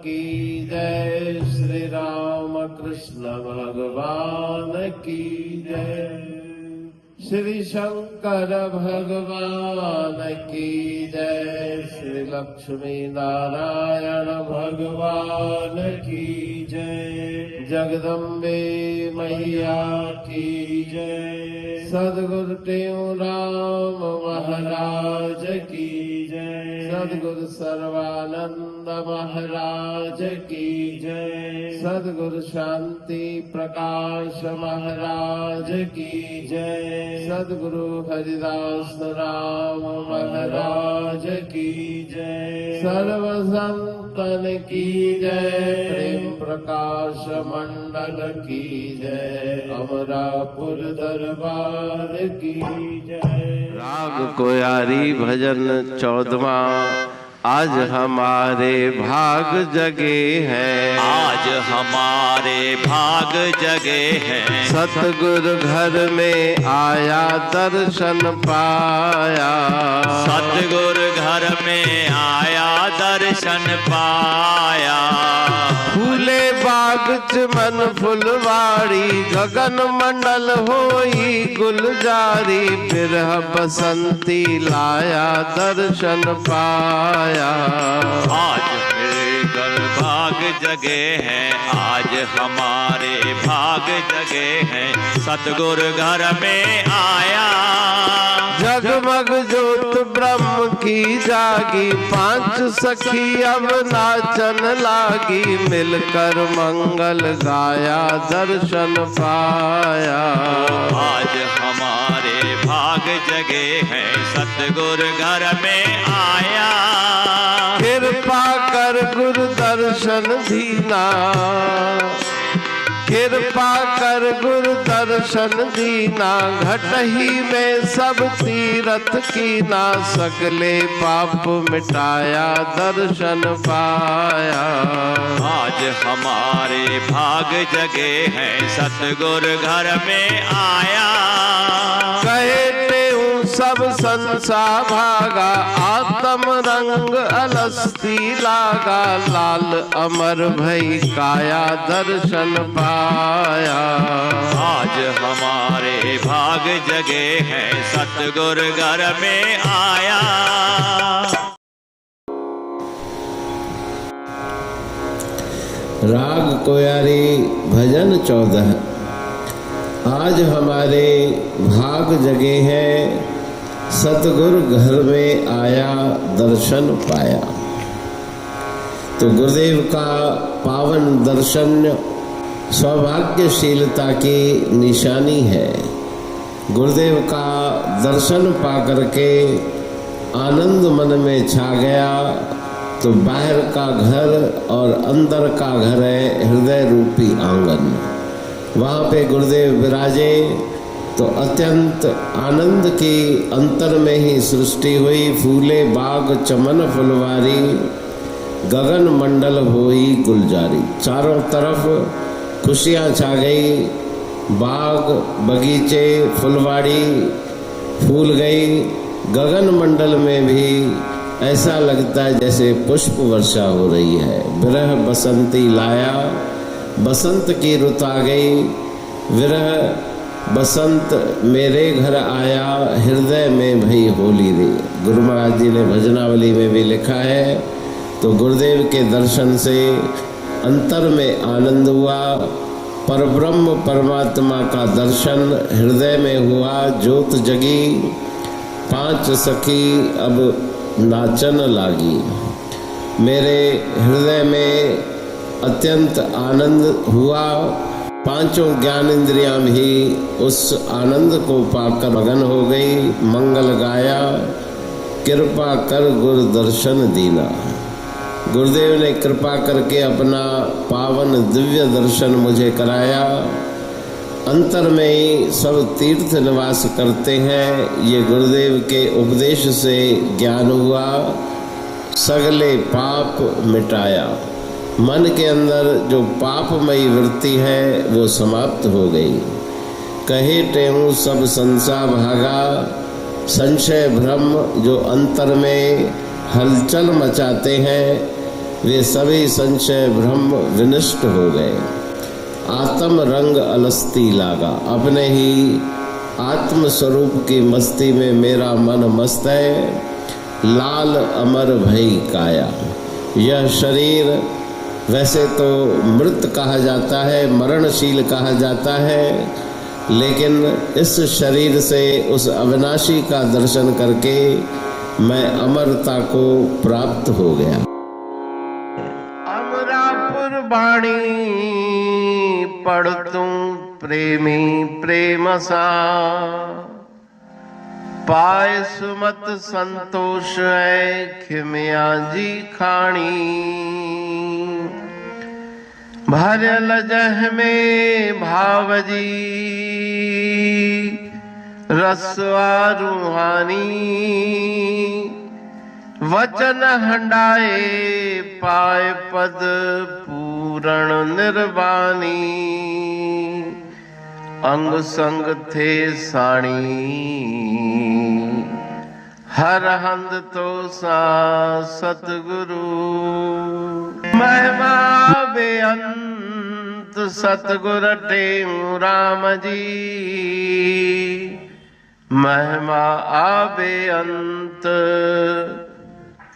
की जय। श्री राम कृष्ण भगवान की जय। श्री शंकर भगवान की जय। श्री लक्ष्मी नारायण भगवान की जय। जगदम्बे मैया की जय। सद्गुरु टेऊराम महाराज की जय। सद्गुरु सर्वानंद महाराज की जय। सद्गुरु शांति प्रकाश महाराज की जय। सद्गुरु हरिदास राम महाराज की जय। सर्व संतन की जय। प्रेम प्रकाश मंडल की जय। अमरापुर दरबार की जय। राग कोयारी भजन 14वां। आज हमारे भाग जगे हैं। आज हमारे भाग जगे हैं। सतगुरु घर में आया दर्शन पाया। सतगुरु घर में आया दर्शन पाया। फूले बाग चमन फुलवाड़ी। गगन मंडल होई गुलजारी। बिरह बसंती लाया दर्शन पाया। आज मेरे घर भाग जगे हैं। आज हमारे भाग जगे हैं। सतगुरु घर में आया। जगमग ज्योत ब्रह्म की जागी। 5 सखी अब नाचन लागी। मिलकर मंगल गाया दर्शन पाया। आज हमारे भाग जगे हैं। सतगुरु घर में आया। कृपा कर गुरु दर्शन दीना। कृपा कर गुरु दर्शन दीना। घट ही में सब तीरथ कीना। सगले पाप मिटाया दर्शन पाया। आज हमारे भाग जगे हैं। सतगुरु घर में आया। कहते हूँ सब संसार भागा। आत्म रंग अलस्ती लागा। लाल अमर भई काया दर्शन पाया। आज हमारे भाग जगे हैं। सतगुरु घर में आया। राग कोयारी भजन 14। आज हमारे भाग जगे हैं। सतगुरु घर में आया दर्शन पाया। तो गुरुदेव का पावन दर्शन सौभाग्यशीलता की निशानी है। गुरुदेव का दर्शन पाकर के आनंद मन में छा गया। तो बाहर का घर और अंदर का घर है हृदय रूपी आंगन। वहाँ पे गुरुदेव विराजे तो अत्यंत आनंद की अंतर में ही सृष्टि हुई। फूले बाग चमन फुलवारी। गगन मंडल होई गुलजारी। चारों तरफ खुशियाँ छा गई। बाग बगीचे फुलवाड़ी फूल गई। गगन मंडल में भी ऐसा लगता है जैसे पुष्प वर्षा हो रही है। विरह बसंती लाया। बसंत की रुत आ गई। विरह बसंत मेरे घर आया। हृदय में भई होली रे। गुरु महाराज जी ने भजनावली में भी लिखा है। तो गुरुदेव के दर्शन से अंतर में आनंद हुआ। परब्रह्म परमात्मा का दर्शन हृदय में हुआ। ज्योत जगी। 5 सखी अब नाचन लागी। मेरे हृदय में अत्यंत आनंद हुआ। 5 ज्ञानेंद्रियां भी उस आनंद को पाकर मगन हो गई। मंगल गाया। कृपा कर गुरु दर्शन दीना। गुरुदेव ने कृपा करके अपना पावन दिव्य दर्शन मुझे कराया। अंतर में ही सब तीर्थ निवास करते हैं। ये गुरुदेव के उपदेश से ज्ञान हुआ। सगले पाप मिटाया। मन के अंदर जो पापमयी वृत्ति है वो समाप्त हो गई। कहे टेहूँ सब संसार भागा। संशय भ्रम जो अंतर में हलचल मचाते हैं वे सभी संशय भ्रम विनष्ट हो गए। आत्म रंग अलस्ती लागा, अपने ही आत्म स्वरूप की मस्ती में मेरा मन मस्त है। लाल अमर भई काया, यह शरीर वैसे तो मृत कहा जाता है, मरणशील कहा जाता है, लेकिन इस शरीर से उस अविनाशी का दर्शन करके मैं अमरता को प्राप्त हो गया। अमरापुर बाणी पढ़तूं प्रेमी प्रेम सा, पाए सुमत संतोष है खिमिया जी खाणी। भरल जह में भावजी रसवा रूहानी, वचन हंडाए पाए पद पूरण निर्वाणी। अंग संग थे साणी हर हंद तो सा सतगुरु। महिमा बेअंत सतगुर टेऊ राम जी, महिमा आबे अंत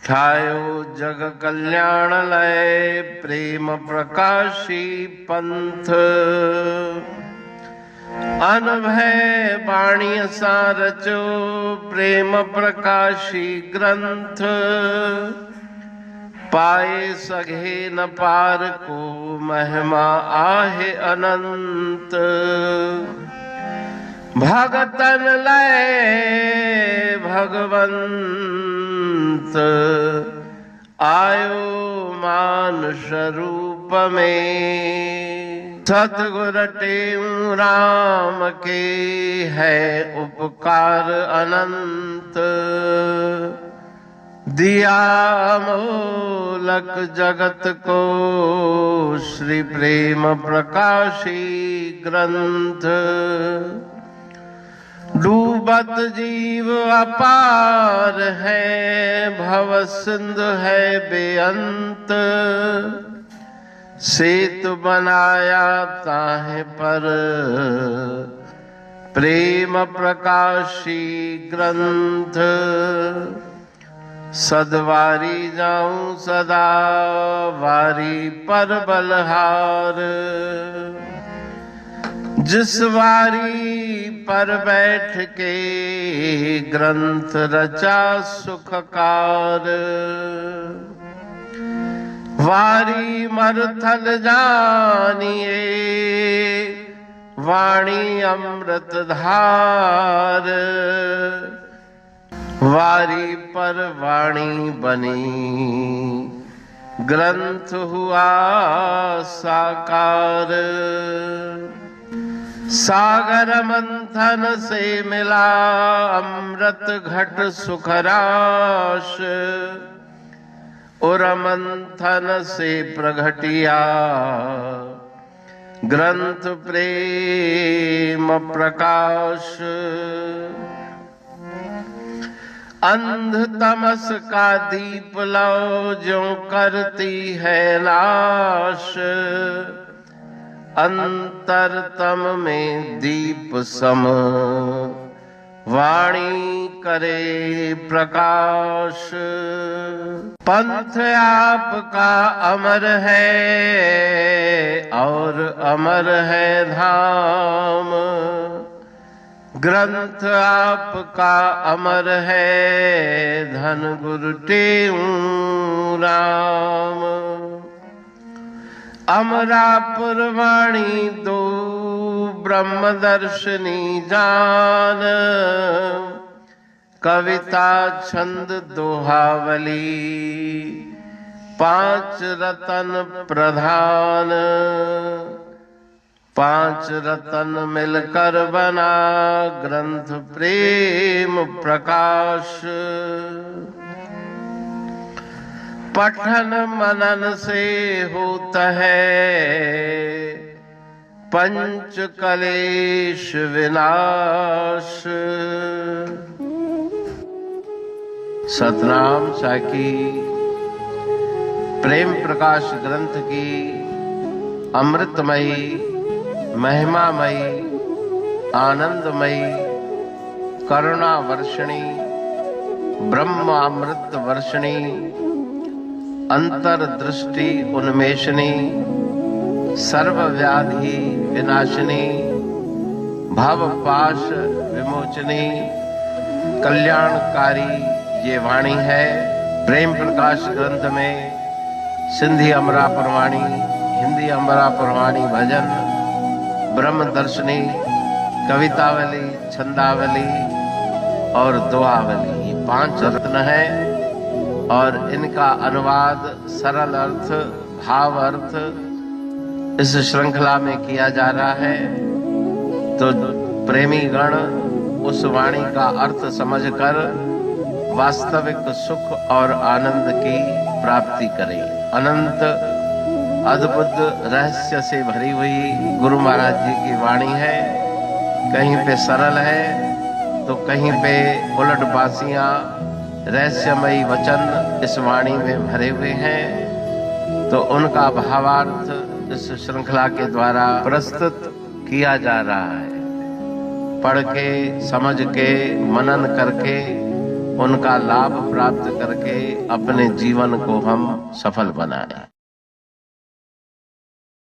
ठायो जग कल्याण लय प्रेम प्रकाशी पंथ। अनभय बाणी सा रचो प्रेम प्रकाशी ग्रंथ। पाए सघे न पार को महिमा आहे अनंत। भगतन लय भगवंत आयो मानुष रूप में। सतगुर टेऊ राम के है उपकार अनंत। दिया मोलक जगत को श्री प्रेम प्रकाशी ग्रंथ। डूबत जीव अपार है भव सिंधु है बेअंत। सेतु बनाया ताहे पर प्रेम प्रकाशी ग्रंथ। सदवारी जाऊं सदा वारी पर बलहार। जिस वारी पर बैठ के ग्रंथ रचा सुखकार। वारी मरथल जानिए वाणी अमृत धार। वारी पर वाणी बनी ग्रंथ हुआ साकार। सागर मंथन से मिला अमृत घट सुखराश। और मंथन से प्रगटिया ग्रंथ प्रेम प्रकाश। अंध तमस का दीप लो जो करती है नाश। अंतरतम में दीप सम वाणी करे प्रकाश। पंथ आपका अमर है और अमर है धाम। ग्रंथ आपका अमर है धन गुरु टेऊ राम। अमरापुर वाणी दो ब्रह्मदर्शनी जान। कविता छंद दोहावली पांच रतन प्रधान। पांच रतन मिलकर बना ग्रंथ प्रेम प्रकाश। पठन मनन से होता है पंच कलेश विनाश। सतनाम साकी प्रेम प्रकाश ग्रंथ की अमृतमयी, महिमामयी, आनंदमयी, करुणा वर्षिणी, ब्रह्मामृत वर्षिणी, अंतर्दृष्टि उन्मेषणी, सर्वव्याधि विनाशिनी, भवपाश विमोचनी, कल्याणकारी ये वाणी है। प्रेम प्रकाश ग्रंथ में सिंधी अमरा पुरवाणी, हिंदी अमरा पुरवाणी भजन, ब्रह्म दर्शनी, कवितावली, छंदावली और दुआवली, ये 5 रत्न हैं और इनका अनुवाद, सरल अर्थ, भाव अर्थ इस श्रृंखला में किया जा रहा है। तो प्रेमी गण उस वाणी का अर्थ समझकर वास्तविक सुख और आनंद की प्राप्ति करें। अनंत अद्भुत रहस्य से भरी हुई गुरु महाराज जी की वाणी है। कहीं पे सरल है तो कहीं पे उलट बासियां, रहस्यमयी वचन इस वाणी में भरे हुए हैं। तो उनका भावार्थ इस श्रृंखला के द्वारा प्रस्तुत किया जा रहा है। पढ़ के, समझ के, मनन करके, उनका लाभ प्राप्त करके अपने जीवन को हम सफल बनाएं।